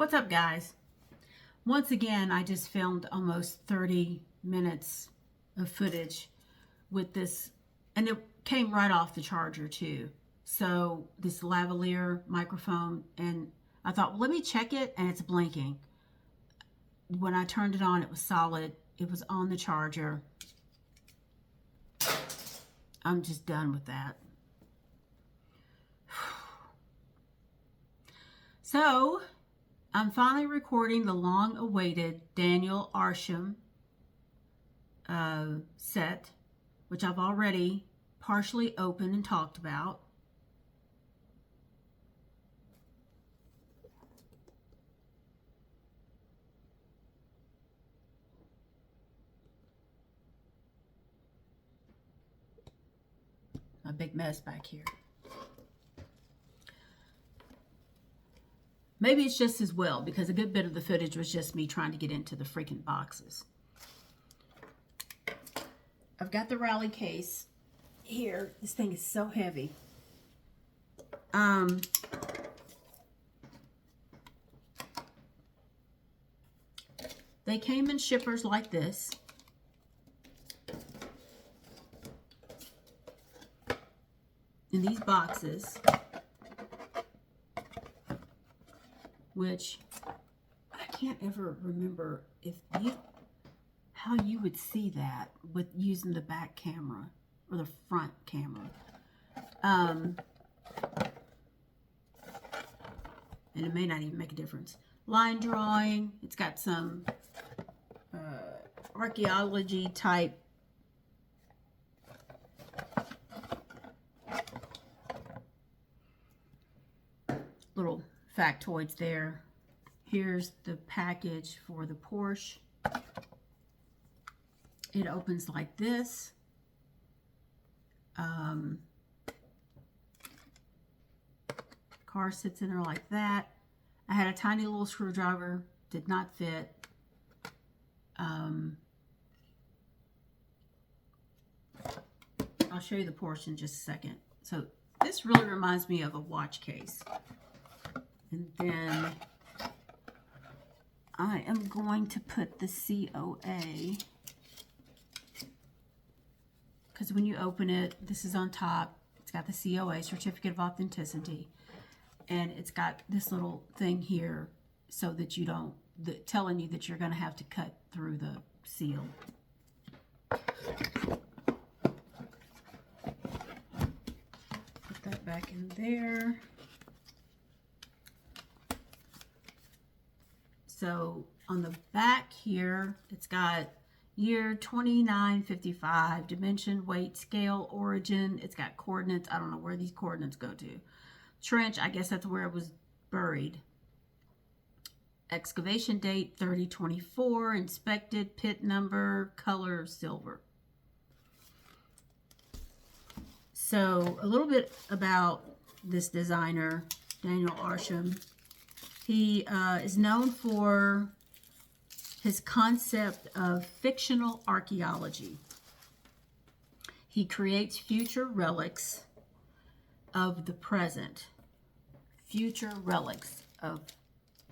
What's up, guys? Once again, I just filmed almost 30 minutes of footage with this, and it came right off the charger too. So this lavalier microphone, and I thought, well, let me check it, and it's blinking. When I turned it on, it was solid. It was on the charger. I'm just done with that. So I'm finally recording the long-awaited Daniel Arsham set, which I've already partially opened and talked about. A big mess back here. Maybe it's just as well, because a good bit of the footage was just me trying to get into the freaking boxes. I've got the rally case here. This thing is so heavy. They came in shippers like this. In these boxes. Which I can't ever remember how you would see that with using the back camera or the front camera. And it may not even make a difference. Line drawing. It's got some archaeology type little factoids there. Here's the package for the Porsche. It opens like this. Car sits in there like that. I had a tiny little screwdriver, did not fit. I'll show you the Porsche in just a second. So this really reminds me of a watch case. And then I am going to put the COA, because when you open it, this is on top. It's got the COA, Certificate of Authenticity, and it's got this little thing here so that you don't, telling you that you're going to have to cut through the seal. Put that back in there. So on the back here, it's got year 2955, dimension, weight, scale, origin. It's got coordinates. I don't know where these coordinates go to. Trench, I guess that's where it was buried. Excavation date 3024, inspected, pit number, color silver. So a little bit about this designer, Daniel Arsham. He is known for his concept of fictional archaeology. He creates future relics of the present. Future relics of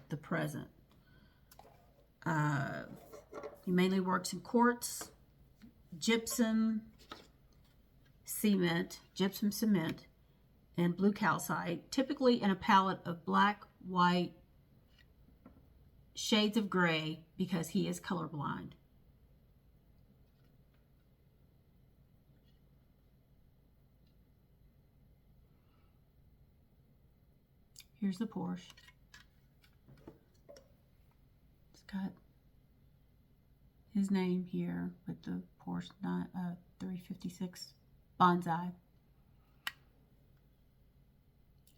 the present. He mainly works in quartz, gypsum cement, and blue calcite, typically in a palette of black, white, shades of gray, because he is colorblind. Here's the Porsche. It's got his name here with the Porsche 356 Bonsai.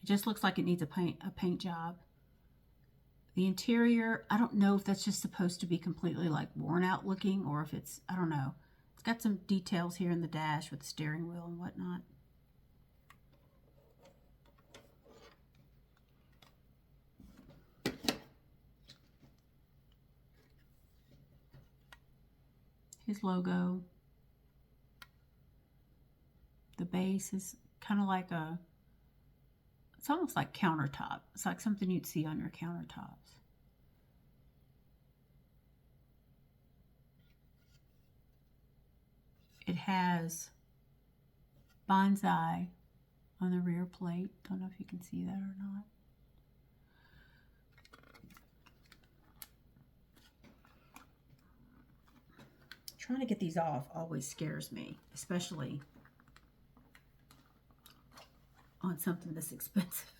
It just looks like it needs a paint job. The interior, I don't know if that's just supposed to be completely like worn out looking, or if it's, I don't know. It's got some details here in the dash with the steering wheel and whatnot. His logo. The base is kind of like it's almost like countertop. It's like something you'd see on your countertops. has bonsai on the rear plate. Don't know if you can see that or not. Trying to get these off always scares me, especially on something this expensive.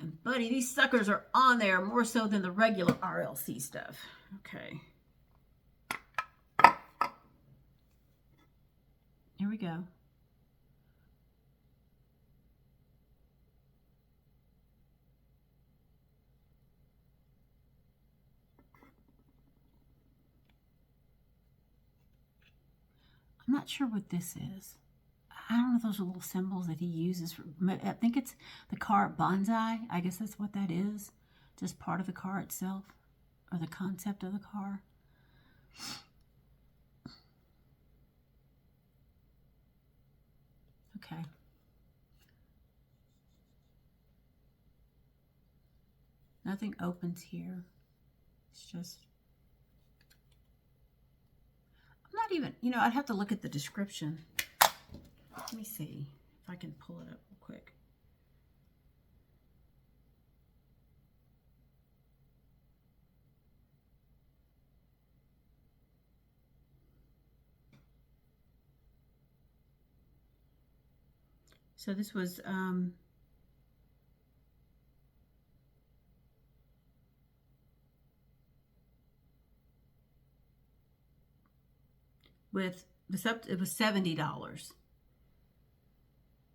And buddy, these suckers are on there more so than the regular RLC stuff. Okay. Here we go. I'm not sure what this is. I don't know if those are little symbols that he uses. I think it's the car bonsai. I guess that's what that is. Just part of the car itself, or the concept of the car. Okay. Nothing opens here. It's just... I'm not even... You know, I'd have to look at the description. Let me see if I can pull it up real quick. So this was with the it was $70.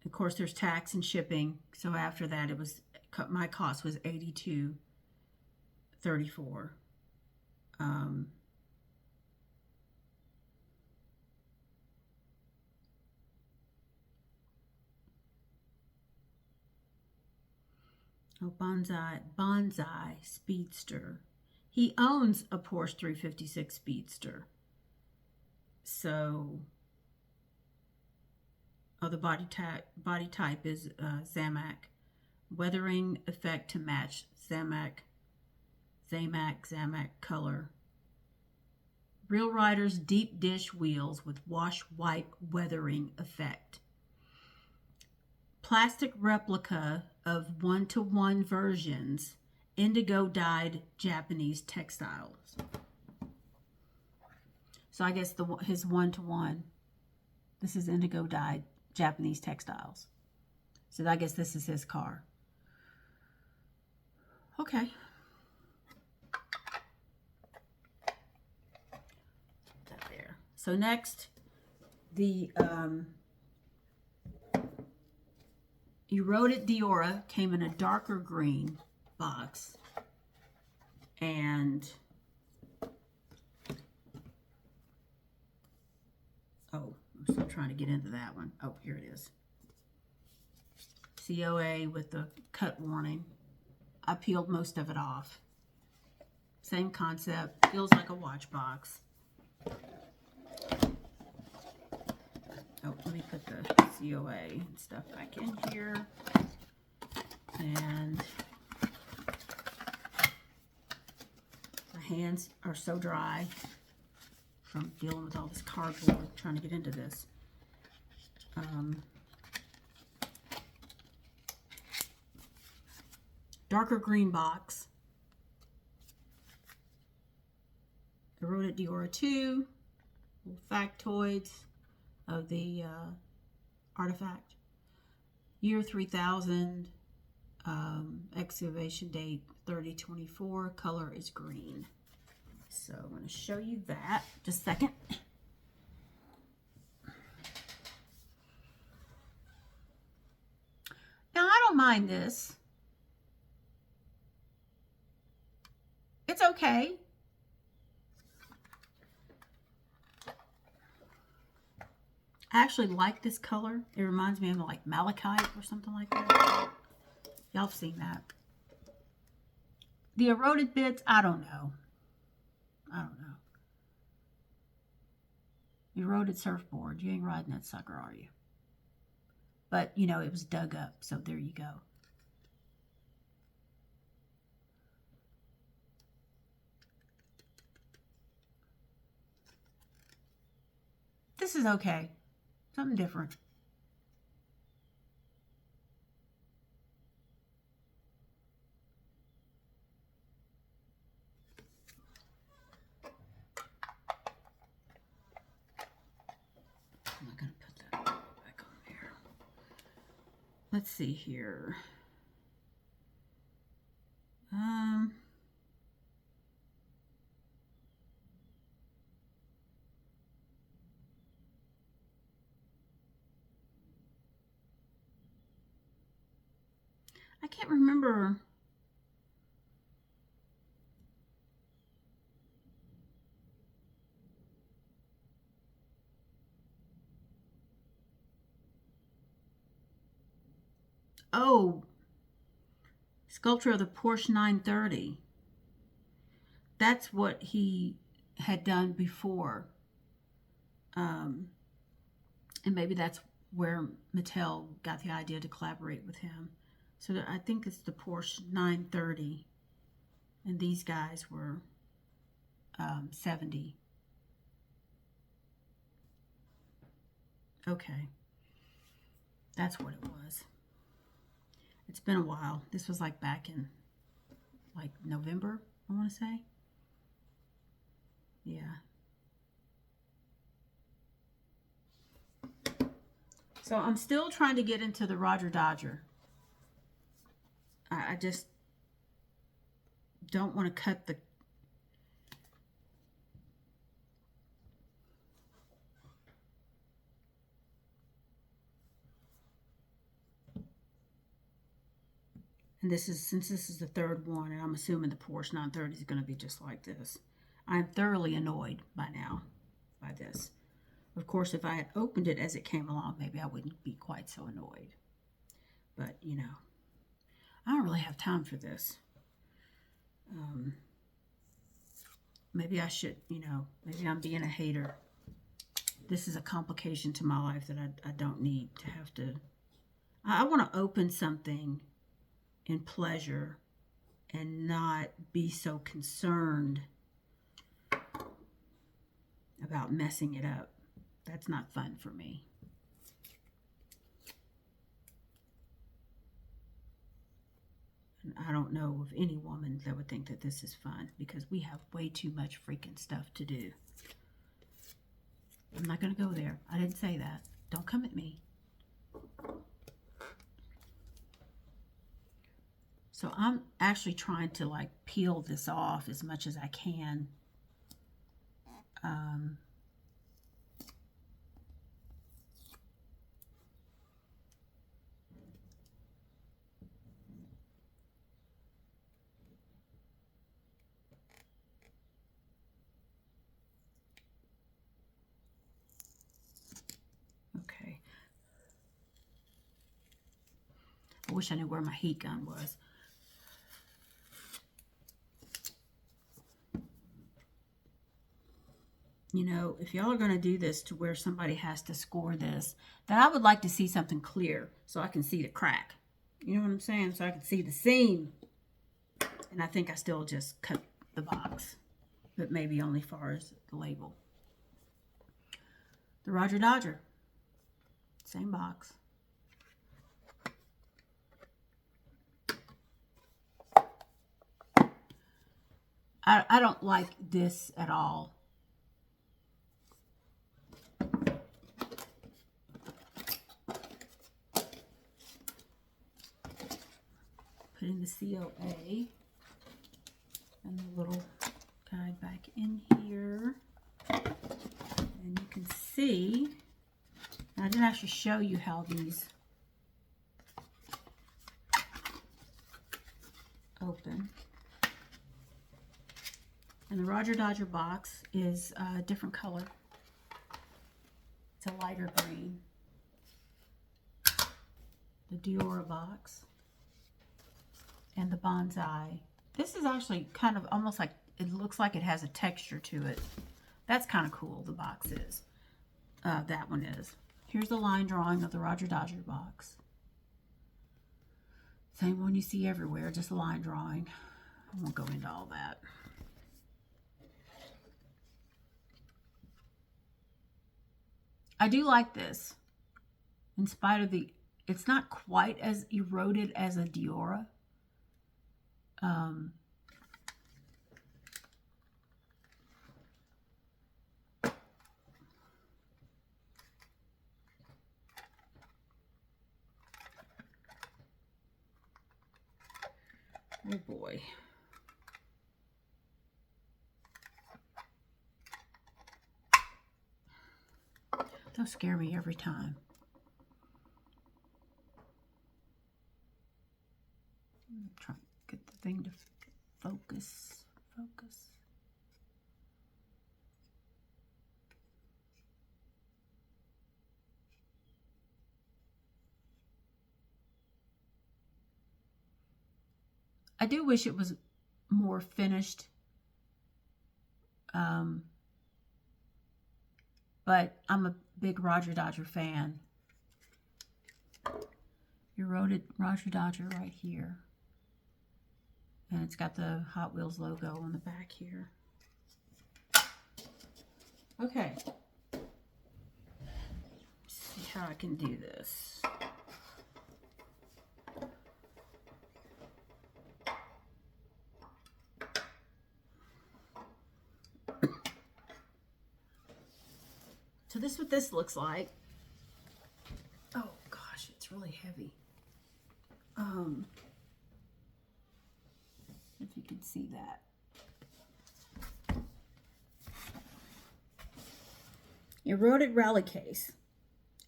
Of course, there's tax and shipping. So after that, it was my cost was $82.34. Oh, Bonsai Speedster. He owns a Porsche 356 Speedster. So, oh, the body type is Zamac. Weathering effect to match Zamac color. Real Riders deep dish wheels with wash wipe weathering effect. Plastic replica of 1-to-1 versions, indigo dyed Japanese textiles. So I guess his 1-to-1, this is indigo dyed Japanese textiles. So I guess this is his car. Okay. Put that there. So next, the Eroded Diora came in a darker green box, and oh, I'm still trying to get into that one. Oh, here it is. COA with the cut warning. I peeled most of it off. Same concept. Feels like a watch box. Oh, let me put the COA and stuff back in here. And my hands are so dry from dealing with all this cardboard, trying to get into this. Darker green box. Eroded Diora 2. Little factoids of the artifact. Year 3000. Excavation date 3024. Color is green. So I'm going to show you that. Just a second. Now I don't mind this. It's okay. I actually like this color. It reminds me of like malachite or something like that. Y'all have seen that. The eroded bits, I don't know. Eroded surfboard. You ain't riding that sucker, are you? But, you know, it was dug up, so there you go. this is okay. Something different. I'm not going to put that back on there. Let's see here. I can't remember. Oh, sculpture of the Porsche 930. That's what he had done before. And maybe that's where Mattel got the idea to collaborate with him. So I think it's the Porsche 930. And these guys were 70. Okay. That's what it was. It's been a while. This was like back in like November, I want to say. Yeah. So I'm still trying to get into the Roger Dodger. I just don't want to cut the... And this is, since this is the third one, and I'm assuming the Porsche 930 is going to be just like this. I'm thoroughly annoyed by now by this. Of course, if I had opened it as it came along, maybe I wouldn't be quite so annoyed. But, you know, I don't really have time for this. Maybe I should, you know, maybe I'm being a hater. This is a complication to my life that I don't need to have to. I want to open something in pleasure and not be so concerned about messing it up. That's not fun for me. And I don't know of any woman that would think that this is fun, because we have way too much freaking stuff to do. I'm not going to go there. I didn't say that. Don't come at me. So I'm actually trying to like peel this off as much as I can. Okay. I wish I knew where my heat gun was. You know, if y'all are going to do this to where somebody has to score this, then I would like to see something clear so I can see the crack. You know what I'm saying? So I can see the seam. And I think I still just cut the box, but maybe only far as the label. The Roger Dodger. Same box. I don't like this at all. Putting the COA and the little guide back in here. And you can see, I didn't actually show you how these open. And the Roger Dodger box is a different color. It's a lighter green. The Diora box. And the bonsai. This is actually kind of almost like, it looks like it has a texture to it. That's kind of cool, the box is. That one is. Here's the line drawing of the Roger Dodger box. Same one you see everywhere, just a line drawing. I won't go into all that. I do like this. In spite of it's not quite as eroded as a Diora. Oh boy. They'll scare me every time. I'm trying to get the thing to focus. Focus. I do wish it was more finished. But I'm a big Roger Dodger fan. Eroded Roger Dodger right here. And it's got the Hot Wheels logo on the back here. Okay. Let's see how I can do this. So this is what this looks like. Oh gosh, it's really heavy. If you can see that. Eroded rally case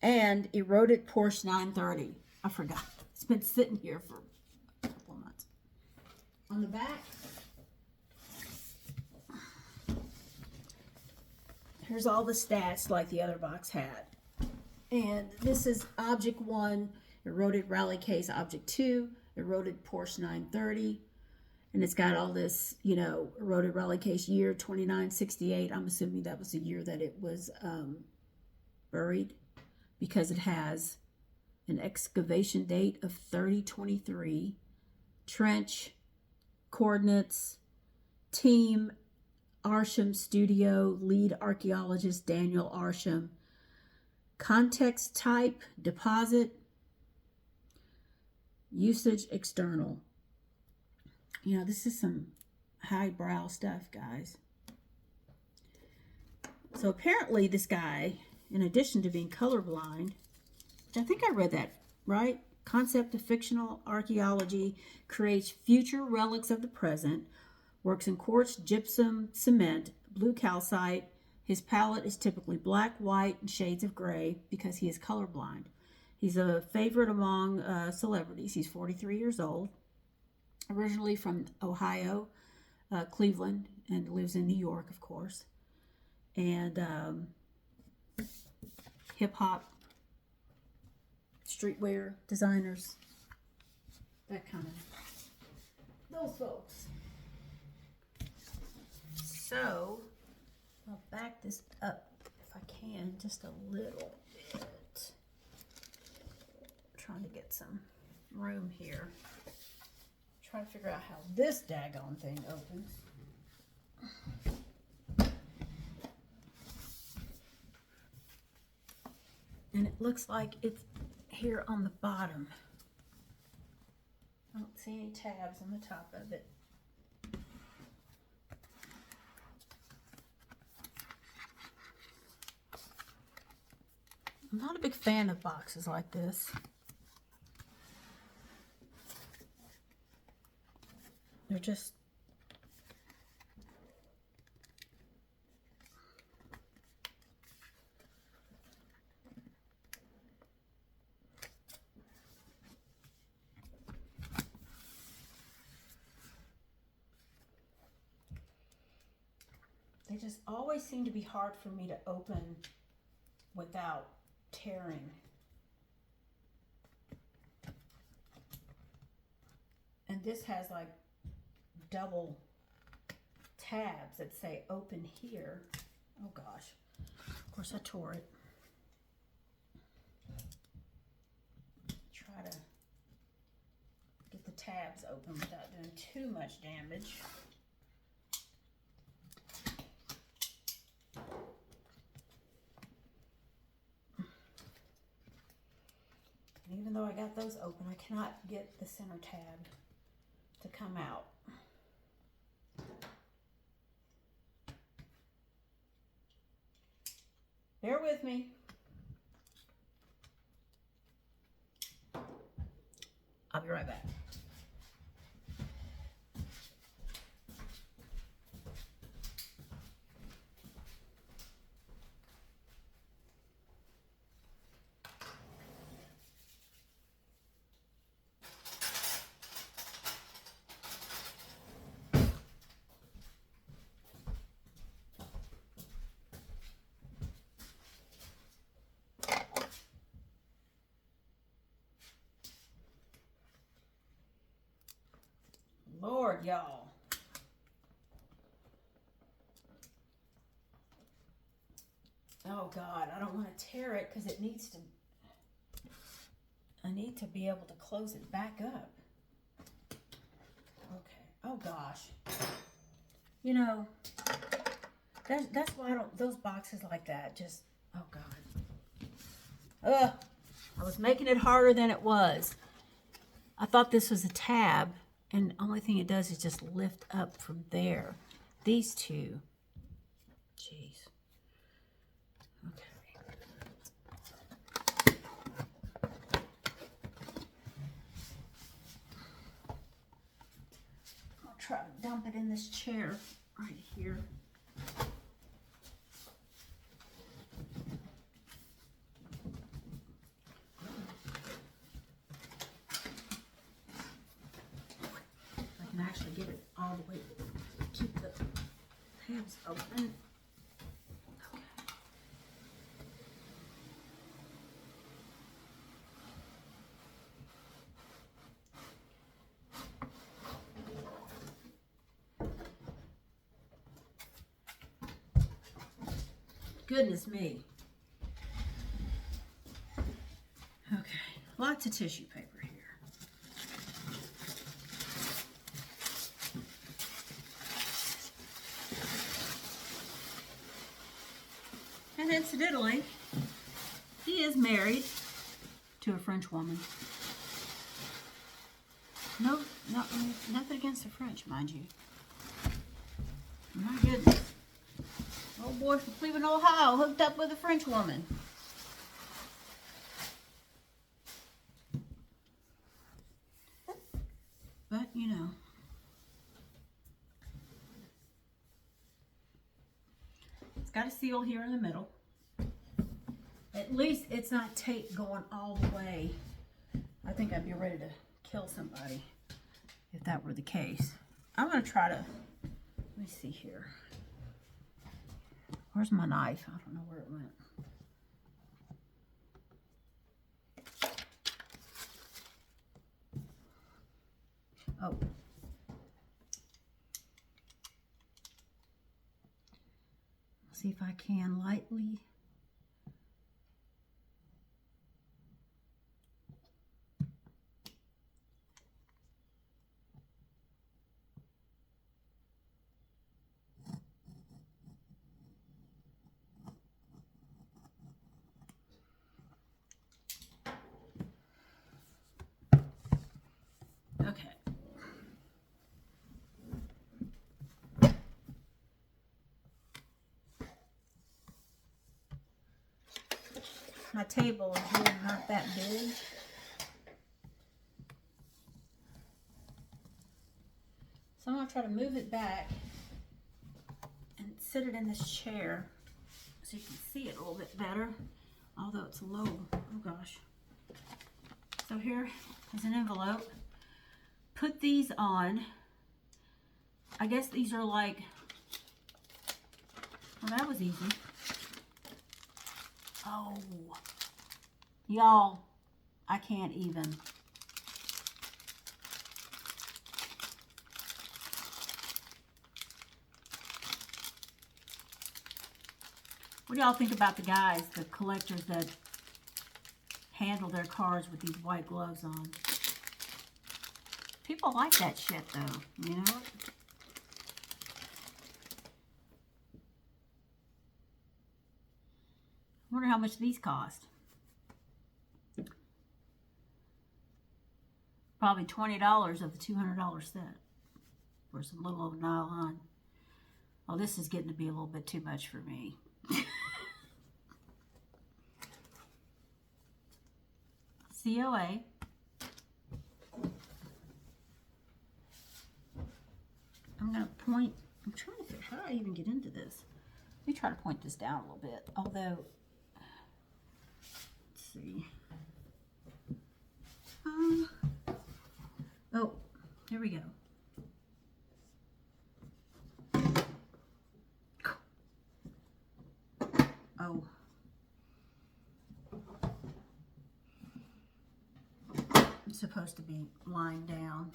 and eroded Porsche 930. I forgot. It's been sitting here for a couple of months. On the back, here's all the stats like the other box had. And this is Object 1, eroded rally case, Object 2, eroded Porsche 930. And it's got all this, you know, eroded rally case year 2968. I'm assuming that was the year that it was buried, because it has an excavation date of 3023, trench, coordinates, team, Arsham Studio, lead archaeologist Daniel Arsham, context type, deposit, usage external. You know, this is some highbrow stuff, guys. So apparently this guy, in addition to being colorblind, which I think I read that, right? Concept of fictional archaeology, creates future relics of the present, works in quartz, gypsum, cement, blue calcite. His palette is typically black, white, and shades of gray because he is colorblind. He's a favorite among celebrities. He's 43 years old, originally from Ohio, Cleveland, and lives in New York, of course. And hip-hop, streetwear designers, that kind of, those folks. So, I'll back this up, if I can, just a little bit. Trying to get some room here. Trying to figure out how this daggone thing opens. And it looks like it's here on the bottom. I don't see any tabs on the top of it. I'm not a big fan of boxes like this. They're just always seem to be hard for me to open without tearing. And this has like double tabs that say open here. Oh gosh, of course I tore it. Try to get the tabs open without doing too much damage. though I got those open, I cannot get the center tab to come out. Bear with me. I'll be right back. Lord, y'all. Oh God, I don't want to tear it because it needs to, I need to be able to close it back up. Okay, oh gosh. You know, that's why I don't, those boxes like that, just, oh God. Ugh, I was making it harder than it was. I thought this was a tab, and the only thing it does is just lift up from there. These two, jeez. Try to dump it in this chair right here. I can actually get it all the way, keep the tabs open. Goodness me. Okay, lots of tissue paper here. And incidentally, he is married to a French woman. No, nothing against the French, mind you. My goodness. Old boy from Cleveland, Ohio, hooked up with a French woman. But, you know. It's got a seal here in the middle. At least it's not tape going all the way. I think I'd be ready to kill somebody if that were the case. I'm going to try to, let me see here. Where's my knife? I don't know where it went. Oh. See if I can lightly. Okay. My table is really not that big. So I'm going to try to move it back and sit it in this chair so you can see it a little bit better, although it's low. Oh gosh. So here is an envelope. Put these on. I guess these are like, well, that was easy. Oh, y'all, I can't even. What do y'all think about the guys, the collectors that handle their cards with these white gloves on? People like that shit though, you know? I wonder how much these cost. Probably $20 of the $200 set for some little old nylon. Oh, this is getting to be a little bit too much for me. COA. I'm going to point, I'm trying to figure, how do I even get into this? Let me try to point this down a little bit, although, let's see. Oh, here we go. Oh. It's supposed to be lying down.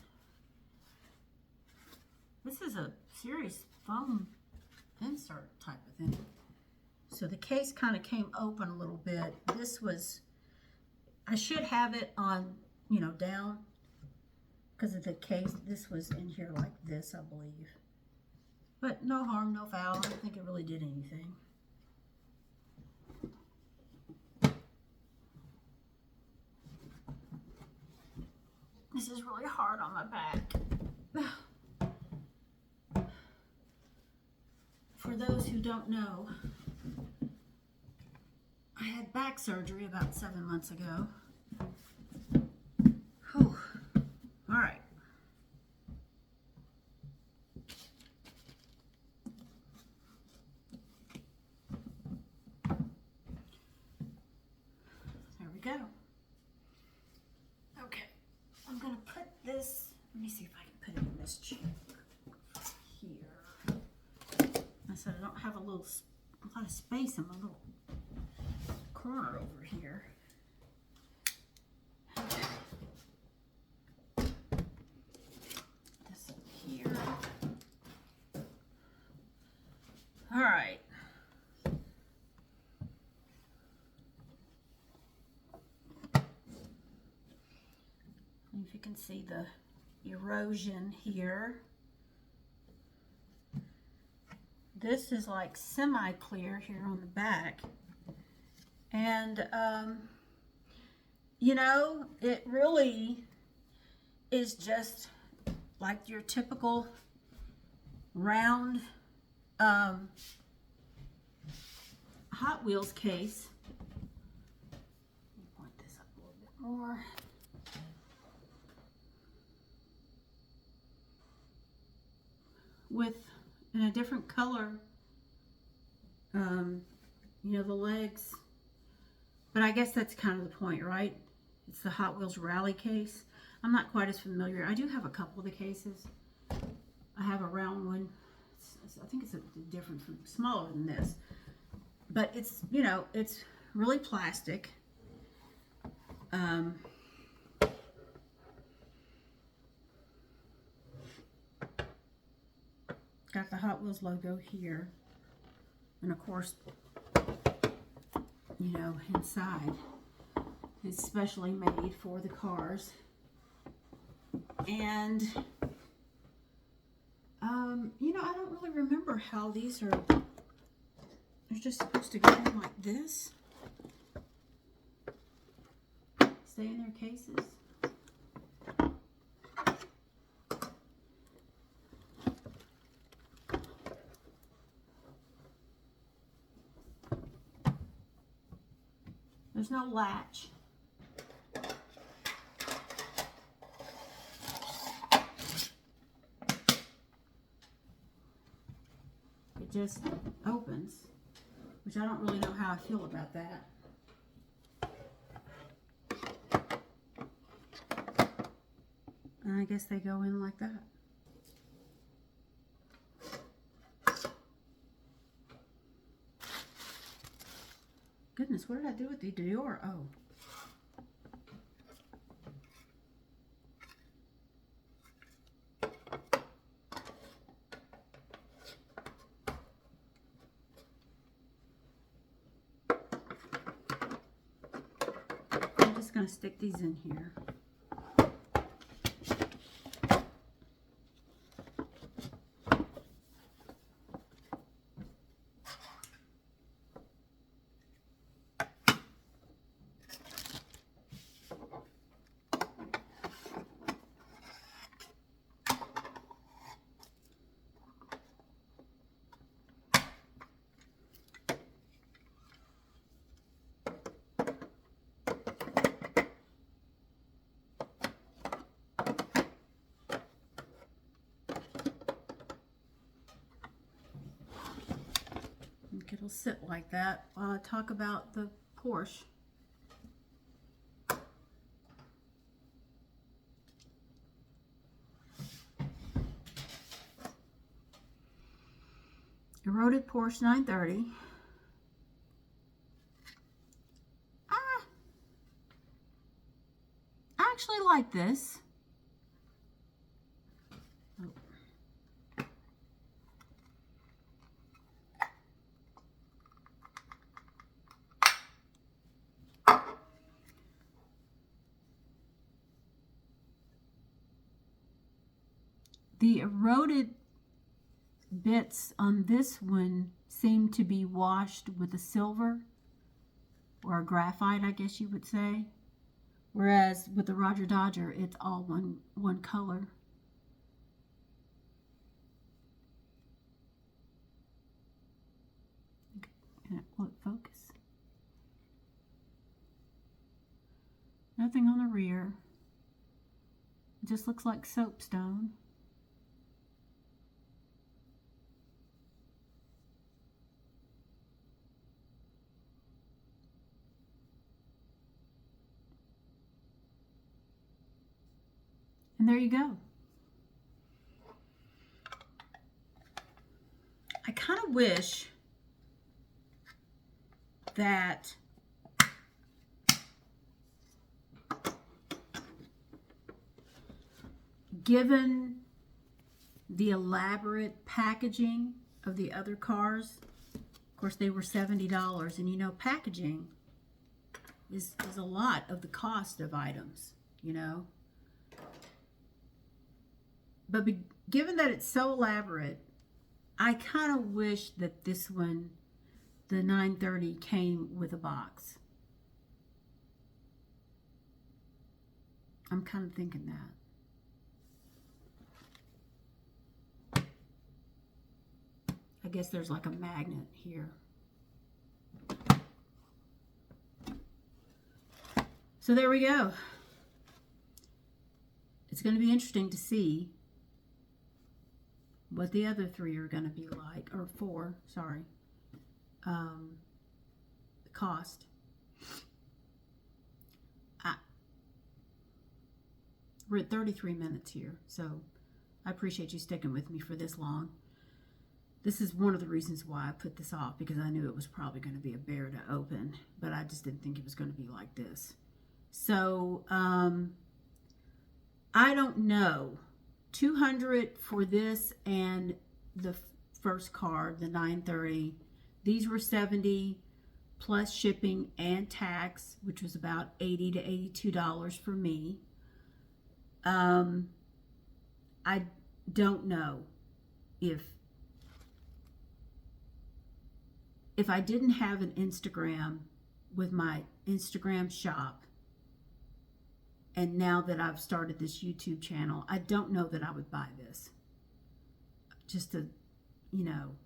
This is a serious foam insert type of thing. So the case kind of came open a little bit. This was, I should have it on, you know, down because of the case. This was in here like this, I believe. But no harm, no foul. I don't think it really did anything. This is really hard on my back. For those who don't know, I had back surgery about 7 months ago. Whew. All right. There we go. Okay. I'm going to put this, let me see if I can put it in this chair here. I said I don't have a lot of space in my little corner over here. This up here. All right. If you can see the erosion here. This is like semi-clear here on the back. And, you know, it really is just like your typical round Hot Wheels case. Let me point this up a little bit more. With in a different color, you know, the legs, but I guess that's kind of the point, right? It's the Hot Wheels Rally case. I'm not quite as familiar. I do have a couple of the cases. I have a round one. I think it's a different, smaller than this, but it's, you know, it's really plastic. Got the Hot Wheels logo here. And of course, you know, inside it's specially made for the cars. And, you know, I don't really remember how these are, they're just supposed to go in like this. Stay in their cases. There's no latch. It just opens, which I don't really know how I feel about that. And I guess they go in like that. Goodness, what did I do with the Diora? Oh. I'm just going to stick these in here. it'll sit like that while I talk about the Porsche. Eroded Porsche 930. I actually like this. The eroded bits on this one seem to be washed with a silver or a graphite, I guess you would say. Whereas with the Roger Dodger, it's all one color. Will it focus? Nothing on the rear. It just looks like soapstone. And there you go. I kind of wish that given the elaborate packaging of the other cars, of course they were $70, and you know packaging is a lot of the cost of items, you know. But given that it's so elaborate, I kind of wish that this one, the 930, came with a box. I'm kind of thinking that. I guess there's like a magnet here. So there we go. It's going to be interesting to see what the other three are going to be like, or four, sorry. The cost. We're at 33 minutes here, so I appreciate you sticking with me for this long. This is one of the reasons why I put this off, because I knew it was probably going to be a bear to open, but I just didn't think it was going to be like this. So, I don't know. $200 for this and the first car, the 930. These were $70 plus shipping and tax, which was about $80 to $82 for me. I don't know if I didn't have an Instagram with my Instagram shop, and now that I've started this YouTube channel, I don't know that I would buy this. Just to, you know.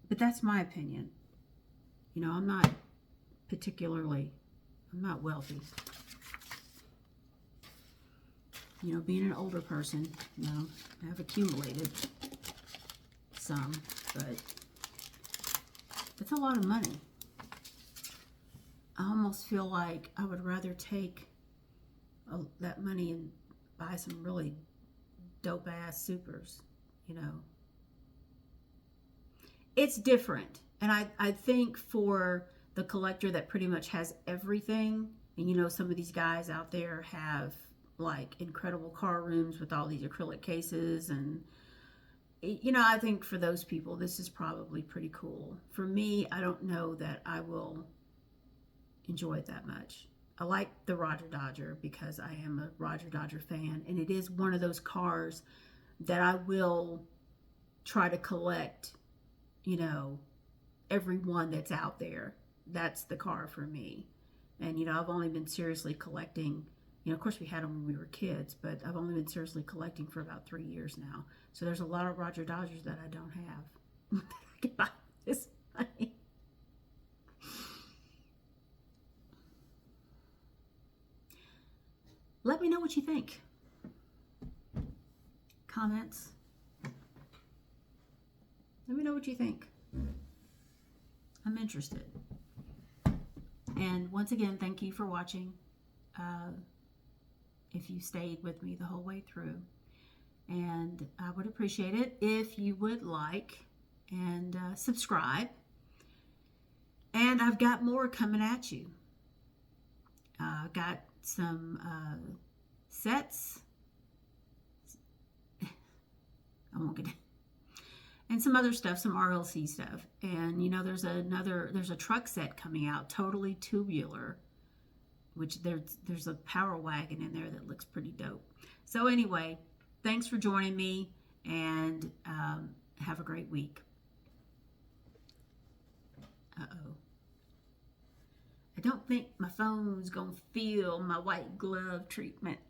But that's my opinion. You know, I'm not wealthy. You know, being an older person, you know, I've accumulated some, but it's a lot of money. I almost feel like I would rather take that money and buy some really dope-ass supers, you know. It's different. And I think for the collector that pretty much has everything, and you know, some of these guys out there have like incredible car rooms with all these acrylic cases, and you know, I think for those people this is probably pretty cool. For me, I don't know that I will enjoy it that much. I like the Roger Dodger because I am a Roger Dodger fan, and it is one of those cars that I will try to collect, you know, every one that's out there. That's the car for me. And you know, I've only been seriously collecting, you know, of course we had them when we were kids, but I've only been seriously collecting for about 3 years now. So there's a lot of Roger Dodgers that I don't have that I can buy this money. Let me know what you think. Comments. Let me know what you think. I'm interested. And once again, thank you for watching. If you stayed with me the whole way through. And I would appreciate it if you would like and subscribe. And I've got more coming at you. Got some sets. I won't get it. And some other stuff, some RLC stuff. And you know, there's a truck set coming out, totally tubular, which there's a power wagon in there that looks pretty dope. So anyway, thanks for joining me, and have a great week. Uh-oh. I don't think my phone's gonna feel my white glove treatment.